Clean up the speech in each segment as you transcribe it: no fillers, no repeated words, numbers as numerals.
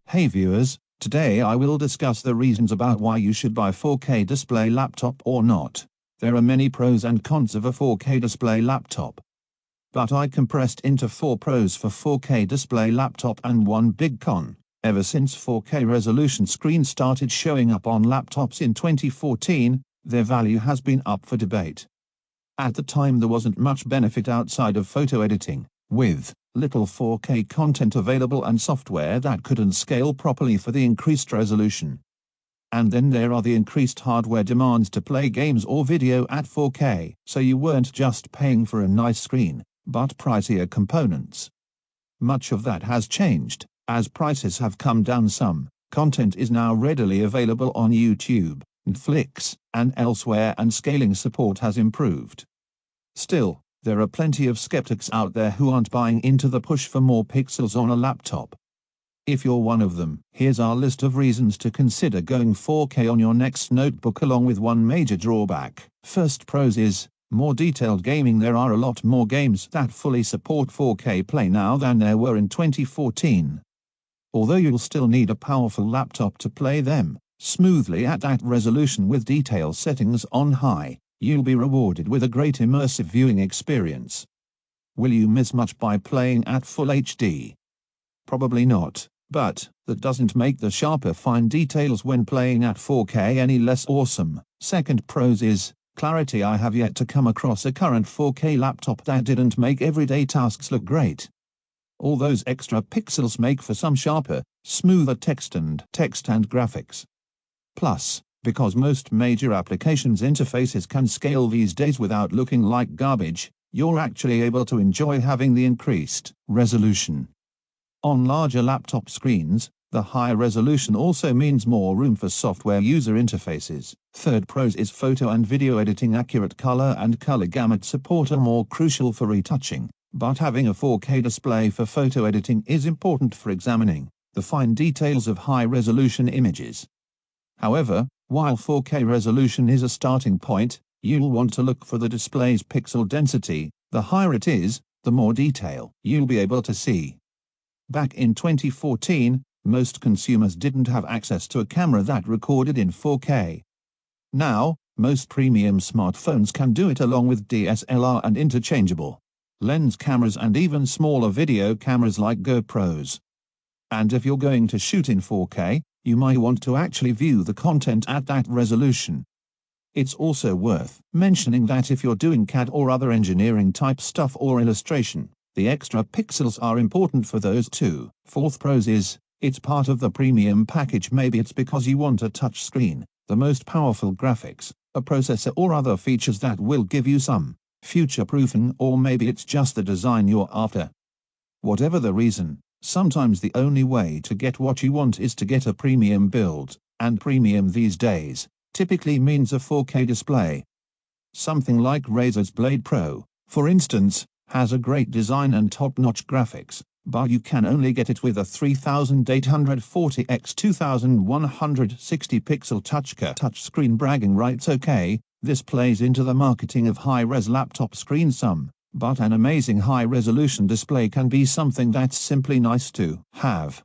Hey viewers, today I will discuss the reasons about why you should buy 4K display laptop or not. There are many pros and cons of a 4K display laptop, but I compressed into 4 pros for 4K display laptop and one big con. Ever since 4K resolution screens started showing up on laptops in 2014, their value has been up for debate. At the time there wasn't much benefit outside of photo editing, with little 4K content available and software that couldn't scale properly for the increased resolution. And then there are the increased hardware demands to play games or video at 4K, so you weren't just paying for a nice screen, but pricier components. Much of that has changed. As prices have come down some, content is now readily available on YouTube, Netflix, and elsewhere, and scaling support has improved. Still, there are plenty of skeptics out there who aren't buying into the push for more pixels on a laptop. If you're one of them, here's our list of reasons to consider going 4K on your next notebook, along with one major drawback. First pros is more detailed gaming. There are a lot more games that fully support 4K play now than there were in 2014. Although you'll still need a powerful laptop to play them smoothly at that resolution with detail settings on high, you'll be rewarded with a great immersive viewing experience. Will you miss much by playing at full HD? Probably not, but that doesn't make the sharper fine details when playing at 4K any less awesome. Second pros is clarity. I have yet to come across a current 4K laptop that didn't make everyday tasks look great. All those extra pixels make for some sharper, smoother text and graphics. Plus, because most major applications interfaces can scale these days without looking like garbage, you're actually able to enjoy having the increased resolution. On larger laptop screens, the high resolution also means more room for software user interfaces. Third pros is photo and video editing. Accurate color and color gamut support are more crucial for retouching, but having a 4K display for photo editing is important for examining the fine details of high-resolution images. However, while 4K resolution is a starting point, you'll want to look for the display's pixel density. The higher it is, the more detail you'll be able to see. Back in 2014, most consumers didn't have access to a camera that recorded in 4K. Now, most premium smartphones can do it, along with DSLR and interchangeable lens cameras and even smaller video cameras like GoPros. And if you're going to shoot in 4K, you might want to actually view the content at that resolution. It's also worth mentioning that if you're doing CAD or other engineering type stuff or illustration, the extra pixels are important for those too. Fourth pros is, it's part of the premium package. Maybe it's because you want a touch screen, the most powerful graphics, a processor, or other features that will give you some future-proofing, or maybe it's just the design you're after. Whatever the reason, sometimes the only way to get what you want is to get a premium build, and premium these days typically means a 4K display. Something like Razer's Blade Pro, for instance, has a great design and top-notch graphics, but you can only get it with a 3840 x 2160 pixel touchscreen. Bragging rights. Okay, this plays into the marketing of high-res laptop screens some, but an amazing high-resolution display can be something that's simply nice to have.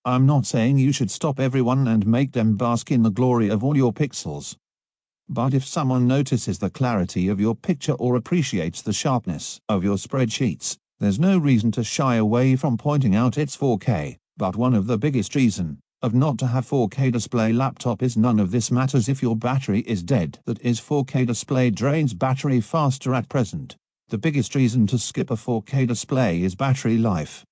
I'm not saying you should stop everyone and make them bask in the glory of all your pixels. But if someone notices the clarity of your picture or appreciates the sharpness of your spreadsheets, there's no reason to shy away from pointing out it's 4K. But one of the biggest reasons of not to have 4K display laptop is none of this matters if your battery is dead. That is, 4K display drains battery faster at present. The biggest reason to skip a 4K display is battery life.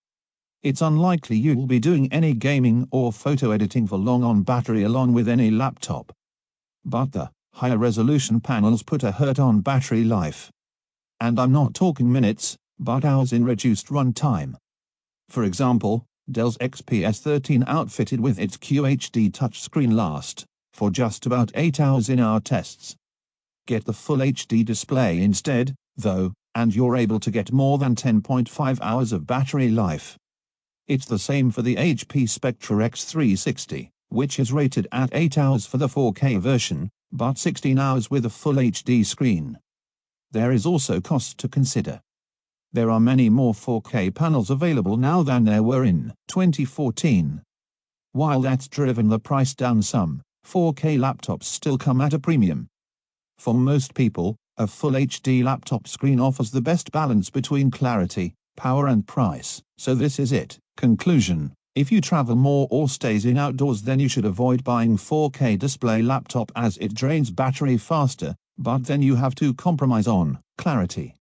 It's unlikely you'll be doing any gaming or photo editing for long on battery along with any laptop. But the higher resolution panels put a hurt on battery life. And I'm not talking minutes, but hours in reduced runtime. For example, Dell's XPS 13 outfitted with its QHD touchscreen last for just about 8 hours in our tests. Get the full HD display instead, though, and you're able to get more than 10.5 hours of battery life. It's the same for the HP Spectre X360, which is rated at 8 hours for the 4K version, but 16 hours with a full HD screen. There is also cost to consider. There are many more 4K panels available now than there were in 2014. While that's driven the price down some, 4K laptops still come at a premium. For most people, a Full HD laptop screen offers the best balance between clarity, power and price. So this is it. Conclusion: if you travel more or stays in outdoors, then you should avoid buying 4K display laptop as it drains battery faster, but then you have to compromise on clarity.